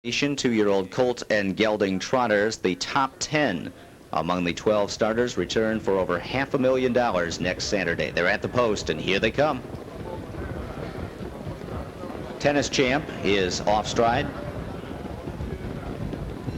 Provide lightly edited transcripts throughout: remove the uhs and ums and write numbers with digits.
Two-year-old colt and gelding trotters, the top 10 among the 12 starters, return for over $500,000 next Saturday. They're at the post, and here they come. Tennis Champ is off stride.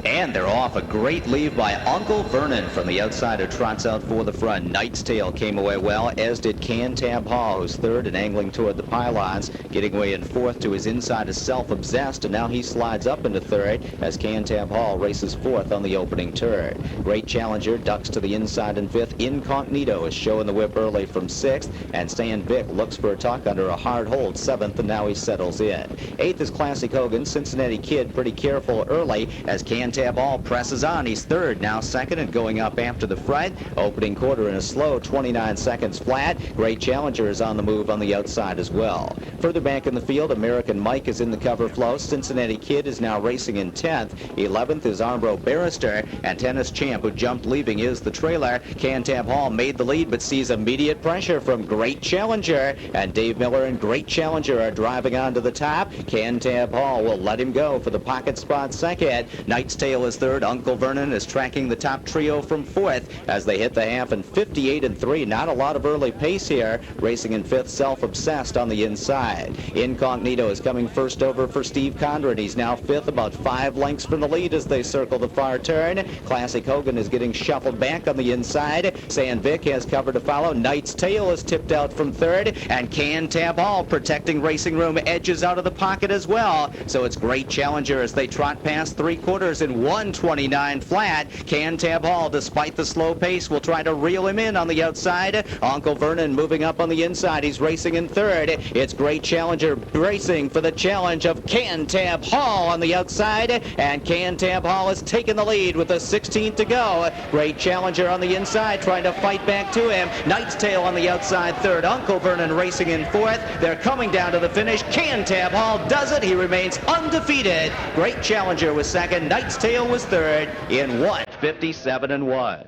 And they're off. A great leave by Uncle Vernon from the outside who trots out for the front. Knight's Tale came away well, as did CANTAB Hall, who's third and angling toward the pylons. Getting away in fourth to his inside is Self-Obsessed, and now he slides up into third as CANTAB Hall races fourth on the opening turn. Great Challenger ducks to the inside in fifth. Incognito is showing the whip early from sixth, and Stan Vic looks for a tuck under a hard hold seventh, and now he settles in. Eighth is Classic Hogan. Cincinnati Kid pretty careful early as CANTAB Hall presses on. He's third, now second, and going up after the front. Opening quarter in a slow 29 seconds flat. Great Challenger is on the move on the outside as well. Further back in the field, American Mike is in the cover flow. Cincinnati Kid is now racing in 10th. 11th is Armbro Barrister, and Tennis Champ, who jumped leaving, is the trailer. CANTAB Hall made the lead but sees immediate pressure from Great Challenger, and Dave Miller and Great Challenger are driving on to the top. CANTAB Hall will let him go for the pocket spot second. Knight's Tale is third. Uncle Vernon is tracking the top trio from fourth as they hit the half in 58-3. Not a lot of early pace here. Racing in fifth, Self-Obsessed on the inside. Incognito is coming first over for Steve Condren. He's now fifth, about 5 lengths from the lead as they circle the far turn. Classic Hogan is getting shuffled back on the inside. Stan Vic has cover to follow. Knight's Tale is tipped out from third, and CANTAB Hall, protecting Racing Room, edges out of the pocket as well. So it's Great Challenger as they trot past 3/4 in 1:29 flat. CANTAB Hall, despite the slow pace, will try to reel him in on the outside. Uncle Vernon moving up on the inside. He's racing in third. It's Great Challenger racing for the challenge of CANTAB Hall on the outside, and CANTAB Hall has taken the lead with a 16 to go. Great Challenger on the inside trying to fight back to him. Knight's Tale on the outside third. Uncle Vernon racing in fourth. They're coming down to the finish. CANTAB Hall does it. He remains undefeated. Great Challenger was second. Knight's Tale was third in 1:57-1.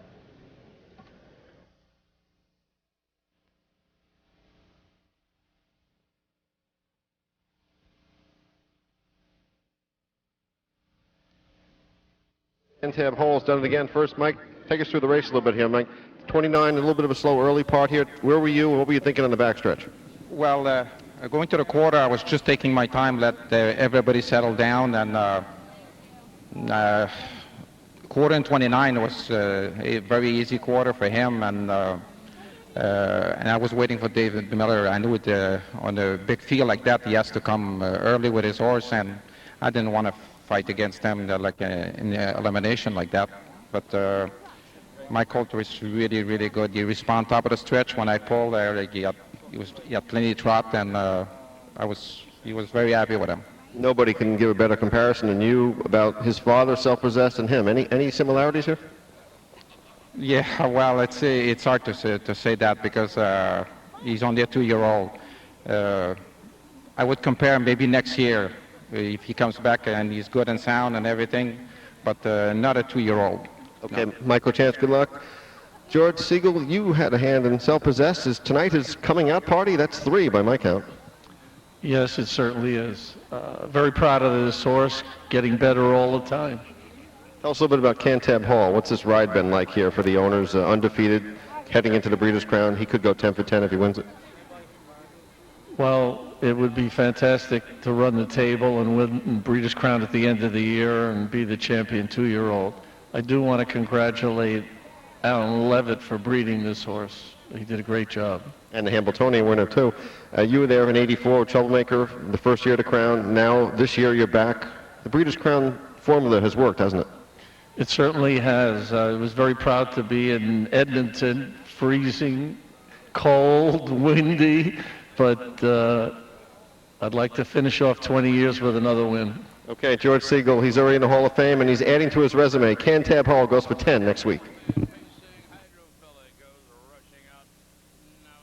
CANTAB Hall's done it again. First, Mike, take us through the race a little bit here, Mike. 29, a little bit of a slow early part here. Where were you, and what were you thinking on the backstretch? Well, going to the quarter, I was just taking my time, let everybody settle down, and quarter in 29 was a very easy quarter for him, and I was waiting for David Miller. I knew it, on a big field like that, he has to come early with his horse, and I didn't want to fight against him like in the elimination like that. But my colt was really, really good. He responded top of the stretch when I pulled there. Like he had plenty of trot, and he was very happy with him. Nobody can give a better comparison than you about his father, Self-Possessed, and him. Any similarities here? Yeah, well, it's hard to say that because he's only a 2-year-old. I would compare maybe next year if he comes back and he's good and sound and everything, but not a 2-year-old. Okay, no. Michael Chance, good luck. George Siegel, you had a hand in Self-Possessed. Tonight his coming out party, that's 3 by my count. Yes, it certainly is. Very proud of this horse, getting better all the time. Tell us a little bit about CANTAB Hall. What's this ride been like here for the owners, undefeated, heading into the Breeders' Crown? He could go 10 for 10 if he wins it. Well, it would be fantastic to run the table and win Breeders' Crown at the end of the year and be the champion 2-year-old. I do want to congratulate Alan Levitt for breeding this horse. He did a great job. And the Hambletonian winner, too. You were there in '84, Troublemaker, the first year of the Crown. Now, this year, you're back. The Breeders' Crown formula has worked, hasn't it? It certainly has. I was very proud to be in Edmonton, freezing, cold, windy, but I'd like to finish off 20 years with another win. Okay, George Siegel, he's already in the Hall of Fame, and he's adding to his resume. CANTAB Hall goes for 10 next week.